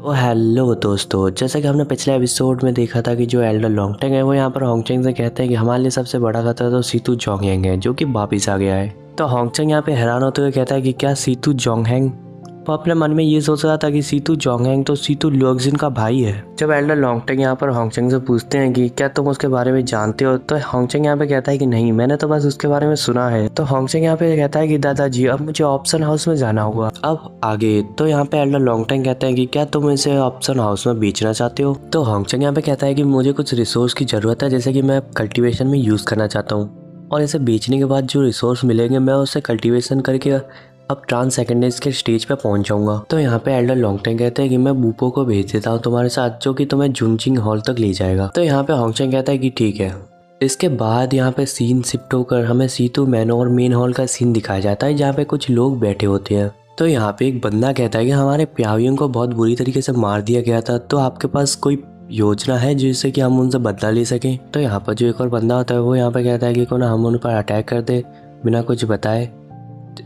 तो हेलो दोस्तों, जैसा कि हमने पिछले एपिसोड में देखा था कि जो एल्डर लॉन्गटेंग है वो यहाँ पर होंगचेंग से कहते हैं कि हमारे लिए सबसे बड़ा खतरा तो सीतू जोंगहेंग है जो कि वापिस आ गया है। तो होंगचेंग यहाँ पे हैरान होते हुए कहता है कि क्या सीतू जोंगहेंग। वो अपने मन में ये सोच रहा था कि सीतू जोंगहेंग तो सीतू ल्योक्जिन का भाई है। जब एल्डर लॉन्गटेंग यहाँ पर होंगचेंग से पूछते हैं कि क्या तुम उसके बारे में जानते हो, तो होंगचेंग यहाँ पे कहता है कि नहीं, मैंने तो बस उसके बारे में सुना है। तो होंगचेंग यहाँ पे कहता है कि दादाजी अब मुझे ऑप्शन हाउस में जाना होगा। अब आगे तो यहाँ पे एल्डर लॉन्गटेंग कहते हैं कि क्या तुम इसे ऑप्शन हाउस में बेचना चाहते हो। तो होंगचेंग यहाँ पे कहता है कि मुझे कुछ रिसोर्स की जरूरत है, जैसे कि मैं कल्टीवेशन में यूज करना चाहता हूँ, और इसे बेचने के बाद जो रिसोर्स मिलेंगे मैं उसे कल्टीवेशन करके अब ट्रांस सेकेंडरीज के स्टेज पे पहुंच जाऊंगा। तो यहाँ पे एल्डर लॉन्गटेंग कहते हैं कि मैं बूपो को भेज देता हूँ तुम्हारे साथ, जो कि तुम्हें जुनचिंग हॉल तक ले जाएगा। तो यहाँ पे होंगचेंग कहता है कि ठीक है। इसके बाद यहाँ पे सीन शिफ्ट होकर हमें सीतू मैनोर मेन हॉल का सीन दिखाया जाता है, जहाँ पे कुछ लोग बैठे होते हैं। तो यहाँ पे एक बंदा कहता है कि हमारे प्यावियों को बहुत बुरी तरीके से मार दिया गया था, तो आपके पास कोई योजना है जिससे कि हम उनसे बदला ले सकें। तो यहाँ पर जो एक और बंदा होता है वो यहाँ पे कहता है कि क्यों ना हम उन पर अटैक कर दे बिना कुछ बताए,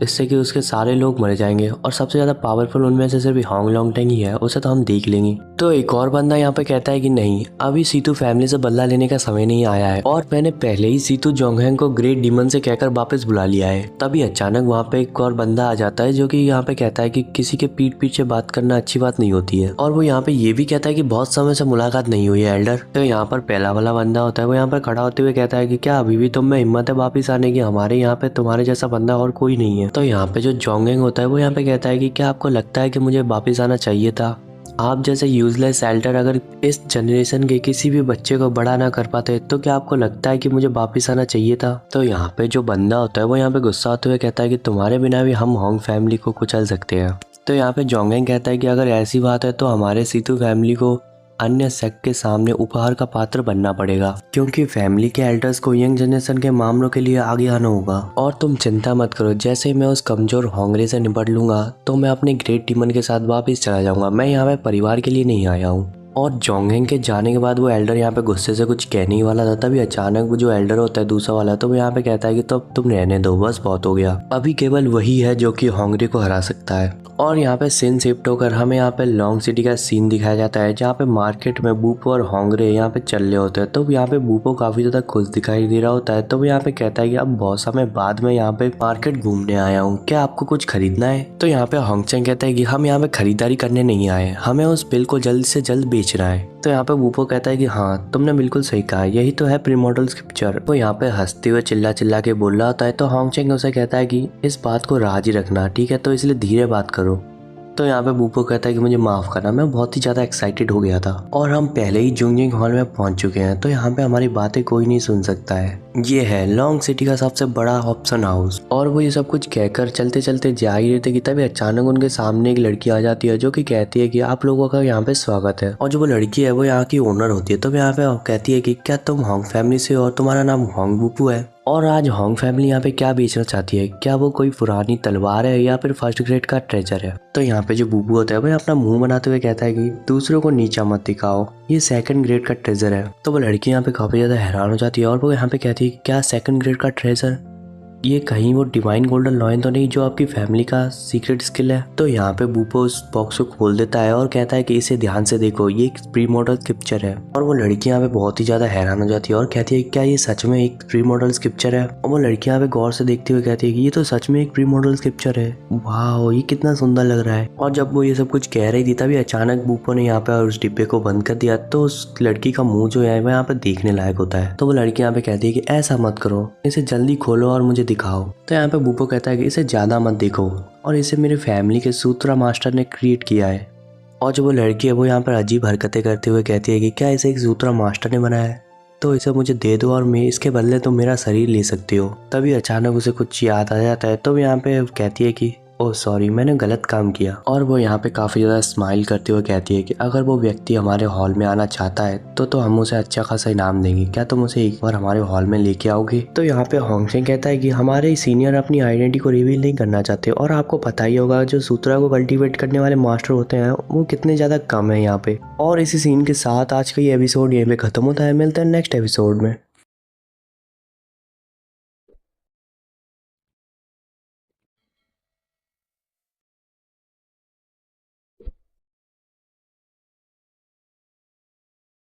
इससे कि उसके सारे लोग मर जाएंगे और सबसे ज़्यादा पावरफुल उनमें से सिर्फ होंग लॉन्गटेंग ही है, उसे तो हम देख लेंगे। तो एक और बंदा यहाँ पे कहता है कि नहीं, अभी सीतू फैमिली से बदला लेने का समय नहीं आया है और मैंने पहले ही सीतू जोंगहेंग को ग्रेट डीमन से कहकर वापस बुला लिया है। तभी अचानक वहाँ पे एक और बंदा आ जाता है जो कि यहाँ पे कहता है कि किसी के पीठ पीछे बात करना अच्छी बात नहीं होती है, और वो यहाँ पे ये भी कहता है कि बहुत समय से मुलाकात नहीं हुई है एल्डर। तो यहाँ पर पहला वाला बंदा होता है वो यहाँ पर खड़ा होते हुए कहता है कि क्या अभी भी तुम में हिम्मत है वापिस आने की, हमारे यहाँ पे तुम्हारे जैसा बंदा और कोई नहीं है। तो यहाँ पे जो जोंगहेंग होता है वो यहाँ पे कहता है कि क्या आपको लगता है कि मुझे वापस आना चाहिए था? आप जैसे यूजलेस एल्डर अगर इस जनरेशन के किसी भी बच्चे को बड़ा ना कर पाते तो क्या आपको लगता है कि मुझे वापस आना चाहिए था? तो यहाँ पे जो बंदा होता है वो यहाँ पे गुस्सा होते हुए कहता है कि तुम्हारे बिना भी हम होंग फैमिली को कुचल सकते हैं। तो यहाँ पे जोंगहेंग कहता है कि अगर ऐसी बात है तो हमारे सीतू फैमिली को अन्य सेक्ट के सामने उपहार का पात्र बनना पड़ेगा, क्योंकि फैमिली के एल्डर्स को यंग जनरेशन के मामलों के लिए आगे आना होगा। और तुम चिंता मत करो, जैसे ही मैं उस कमजोर होंगरे से निपट लूंगा तो मैं अपने ग्रेट डीमन के साथ वापस चला जाऊंगा। मैं यहाँ पे परिवार के लिए नहीं आया हूँ। और जोंगहेंग के जाने के बाद वो एल्डर यहाँ पे गुस्से से कुछ कहने ही वाला था, तभी अचानक वो जो एल्डर होता है दूसरा वाला, तो वो यहाँ पे कहता है कि तो अब तुम रहने दो, बस बहुत हो गया, अभी केवल वही है जो कि होंगरे को हरा सकता है। और यहाँ पे सीन शिफ्ट होकर हमें यहाँ पे लॉन्ग सिटी का सीन दिखाया जाता है, जहाँ पे मार्केट में बूपो और होंगरे यहाँ पे चल रहे होते हैं। तो यहाँ पे बूपो काफी ज्यादा खुश दिखाई दे रहा होता है। तो वो यहाँ पे कहता है कि अब बहुत समय बाद में यहाँ पे मार्केट घूमने आया हूँ, क्या आपको कुछ खरीदना है? तो यहाँ पे होंगचेंग कहता है कि हम यहाँ पे खरीदारी करने नहीं आए, हमें उस बिल को जल्द से जल्द बेचना है। तो यहाँ पे बूपो कहता है कि हाँ, तुमने बिल्कुल सही कहा, यही तो है प्रीमॉर्टल स्क्रिप्चर। वो यहाँ पे हंसते हुए चिल्ला चिल्ला के बोल रहा होता है। तो होंगचेंग उसे कहता है कि इस बात को राज ही रखना, ठीक है, तो इसलिए धीरे बात करो। तो यहाँ पे बूपो कहता है कि मुझे माफ करना, मैं बहुत ही ज्यादा एक्साइटेड हो गया था और हम पहले ही जुनचिंग हॉल में पहुंच चुके हैं, तो यहाँ पे हमारी बातें कोई नहीं सुन सकता है। ये है लॉन्ग सिटी का सबसे बड़ा ऑप्शन हाउस। और वो ये सब कुछ कहकर चलते चलते जा ही रहे थे कि तभी अचानक उनके सामने एक लड़की आ जाती है जो कि कहती है कि आप लोगों का यहाँ पे स्वागत है। और जो वो लड़की है वो यहाँ की ओनर होती है। तो यहाँ पे कहती है कि क्या तुम होंग फैमिली से हो और तुम्हारा नाम होंग बूपू है? और आज होंग फैमिली यहाँ पे क्या बेचना चाहती है? क्या वो कोई पुरानी तलवार है या फिर फर्स्ट ग्रेड का ट्रेजर है? तो यहाँ पे जो बूबू होता है वो अपना मुंह बनाते हुए कहता है कि दूसरों को नीचा मत दिखाओ, ये सेकंड ग्रेड का ट्रेजर है। तो वो लड़की यहाँ पे काफी ज्यादा हैरान हो जाती है और वो यहाँ पे कहती है क्या सेकंड ग्रेड का ट्रेजर? ये कहीं वो डिवाइन गोल्डन लॉयन तो नहीं जो आपकी फैमिली का सीक्रेट स्किल है? तो यहाँ पे बूपो उस बॉक्स को खोल देता है और कहता है कि इसे ध्यान से देखो, ये एक प्री मॉडल स्क्रिप्चर है। और वो लड़की यहाँ पे बहुत ही ज्यादा हैरान हो जाती है और कहती है क्या ये सच में एक प्री मॉडल स्क्रिप्चर है? और वो लड़की यहाँ पे गौर से देखते हुए कहती है कि ये तो सच में एक प्री मॉडल स्क्रिप्चर है, वाह ये कितना सुंदर लग रहा है। और जब वो ये सब कुछ कह रही थी तभी अचानक बूपो ने यहाँ पे उस डिब्बे को बंद कर दिया। तो उस लड़की का मुंह जो है वो यहाँ पे देखने लायक होता है। तो वो लड़की यहाँ पे कहती है कि ऐसा मत करो, इसे जल्दी खोलो और मुझे दिखाओ। तो यहाँ पे बूपो कहता है कि इसे ज्यादा मत देखो और इसे मेरे फैमिली के सूत्रा मास्टर ने क्रिएट किया है। और जो वो लड़की है वो यहाँ पर अजीब हरकतें करते हुए कहती है कि क्या इसे एक सूत्रा मास्टर ने बनाया है? तो इसे मुझे दे दो और मैं इसके बदले तुम मेरा शरीर ले सकती हो। तभी अचानक उसे कुछ याद आ जाता है। तो यहाँ पे कहती है कि ओह सॉरी, मैंने गलत काम किया। और वो यहाँ पे काफी ज्यादा स्माइल करते हुए कहती है कि अगर वो व्यक्ति हमारे हॉल में आना चाहता है तो हम उसे अच्छा खासा इनाम देंगे, क्या तुम उसे एक बार हमारे हॉल में लेके आओगे? तो यहाँ पे होंगचेंग कहता है कि हमारे सीनियर अपनी आइडेंटिटी को रिवील नहीं करना चाहते और आपको पता ही होगा जो सूत्रा को कल्टीवेट करने वाले मास्टर होते हैं वो कितने ज्यादा कम है यहाँ पे। और इसी सीन के साथ आज का ये एपिसोड यहीं पे खत्म होता है। मिलते हैं नेक्स्ट एपिसोड में।